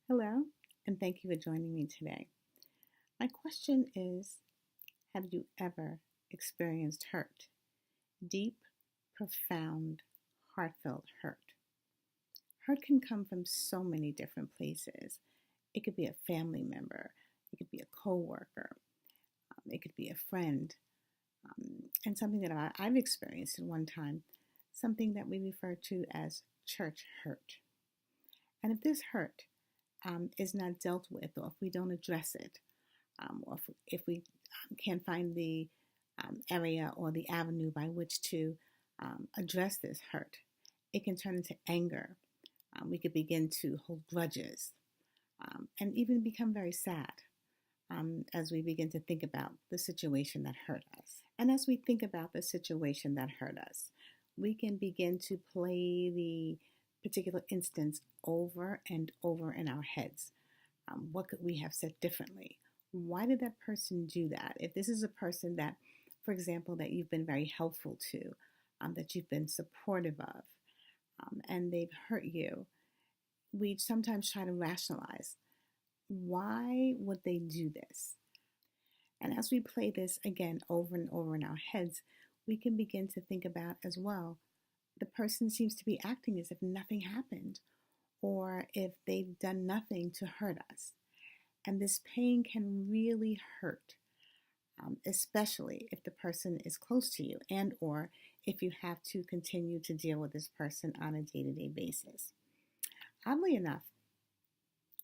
Hello, and thank you for joining me today. My question is: have you ever experienced hurt? Deep, profound, heartfelt hurt. Hurt can come from so many different places. It could be a family member, it could be a coworker, it could be a friend, and something that I've experienced at one time, something that we refer to as church hurt. And if this hurt is not dealt with, or if we don't address it, or if we can't find the area or the avenue by which to address this hurt, it can turn into anger. We could begin to hold grudges and even become very sad as we begin to think about the situation that hurt us. And as we think about the situation that hurt us, we can begin to play the particular instance over and over in our heads. What could we have said differently? Why did that person do that? If this is a person that, for example, that you've been very helpful to, that you've been supportive of, and they've hurt you, we sometimes try to rationalize, why would they do this? And as we play this again over and over in our heads, we can begin to think about as well, the person seems to be acting as if nothing happened, or if they've done nothing to hurt us. And this pain can really hurt, especially if the person is close to you, and or if you have to continue to deal with this person on a day-to-day basis. Oddly enough,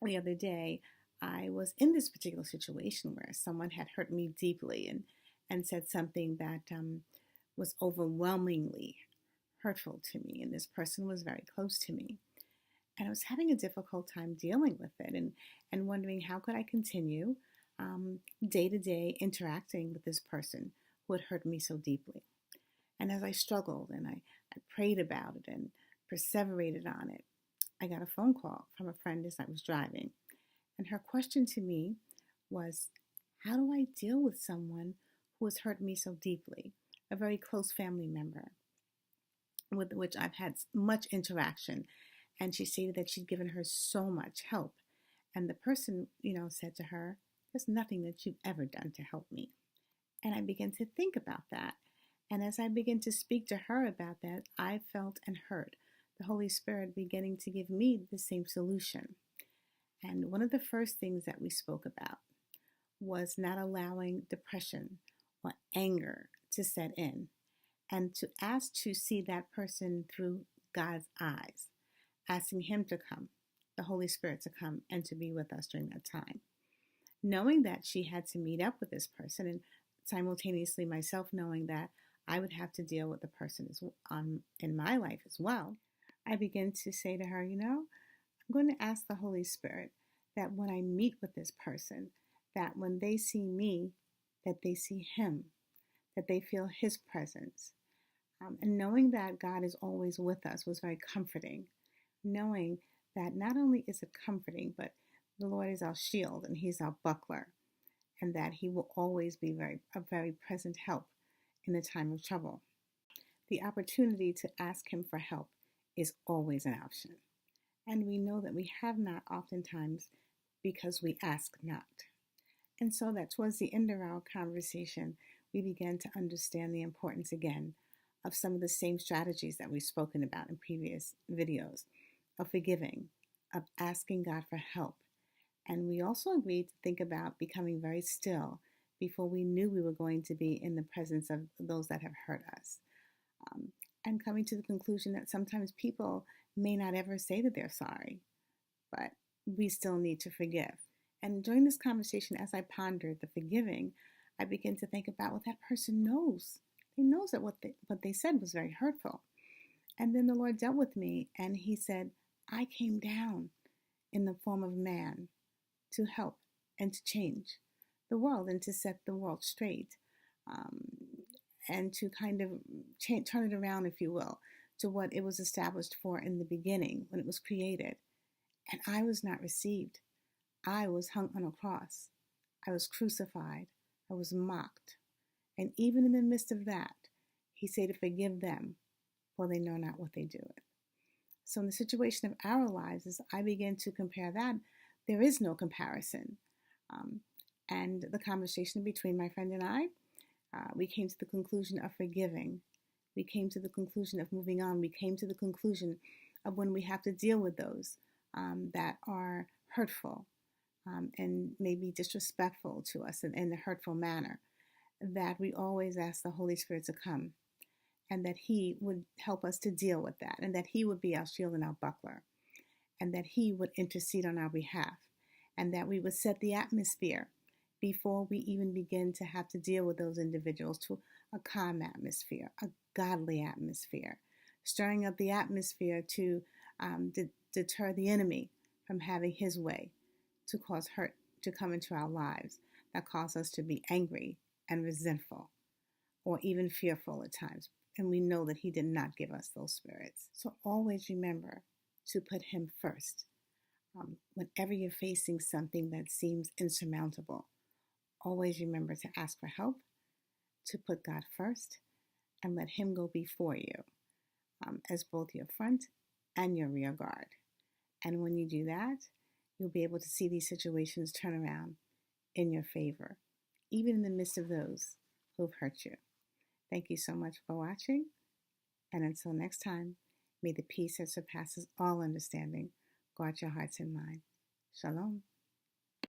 the other day, I was in this particular situation where someone had hurt me deeply and said something that was overwhelmingly hurtful to me. And this person was very close to me. And I was having a difficult time dealing with it and wondering how could I continue day to day interacting with this person who had hurt me so deeply. And as I struggled and I prayed about it and perseverated on it, I got a phone call from a friend as I was driving. And her question to me was, how do I deal with someone who has hurt me so deeply? A very close family member with which I've had much interaction. And she stated that she'd given her so much help. And the person, said to her, there's nothing that you've ever done to help me. And I began to think about that. And as I began to speak to her about that, I felt and heard the Holy Spirit beginning to give me the same solution. And one of the first things that we spoke about was not allowing depression or anger to set in, and to ask to see that person through God's eyes, asking Him to come, the Holy Spirit to come and to be with us during that time. Knowing that she had to meet up with this person, and simultaneously myself knowing that I would have to deal with the person in my life as well, I began to say to her, I'm going to ask the Holy Spirit that when I meet with this person, that when they see me, that they see Him, that they feel His presence. And knowing that God is always with us was very comforting. Knowing that not only is it comforting, but the Lord is our shield and He's our buckler, and that He will always be a very present help in the time of trouble. The opportunity to ask Him for help is always an option. And we know that we have not oftentimes because we ask not. And so that towards the end of our conversation, we began to understand the importance again of some of the same strategies that we've spoken about in previous videos, of forgiving, of asking God for help. And we also agreed to think about becoming very still before we knew we were going to be in the presence of those that have hurt us. And coming to the conclusion that sometimes people may not ever say that they're sorry, but we still need to forgive. And during this conversation, as I pondered the forgiving, I began to think about what that person knows. He knows that what they said was very hurtful. And then the Lord dealt with me and He said, I came down in the form of man to help and to change the world and to set the world straight, and to kind of turn it around, if you will, to what it was established for in the beginning when it was created. And I was not received. I was hung on a cross. I was crucified. I was mocked. And even in the midst of that, He said to forgive them, for they know not what they do. So in the situation of our lives, as I began to compare that, there is no comparison. Um, and the conversation between my friend and I, we came to the conclusion of forgiving. We came to the conclusion of moving on. We came to the conclusion of when we have to deal with those that are hurtful and maybe disrespectful to us in a hurtful manner, that we always ask the Holy Spirit to come and that He would help us to deal with that, and that He would be our shield and our buckler, and that He would intercede on our behalf, and that we would set the atmosphere before we even begin to have to deal with those individuals to a calm atmosphere, a godly atmosphere, stirring up the atmosphere to deter the enemy from having his way, to cause hurt to come into our lives that cause us to be angry and resentful or even fearful at times. And we know that He did not give us those spirits. So always remember to put Him first. Whenever you're facing something that seems insurmountable, always remember to ask for help, to put God first, and let Him go before you as both your front and your rear guard. And when you do that, you'll be able to see these situations turn around in your favor, even in the midst of those who've hurt you. Thank you so much for watching, and until next time, may the peace that surpasses all understanding guard your hearts and minds. Shalom.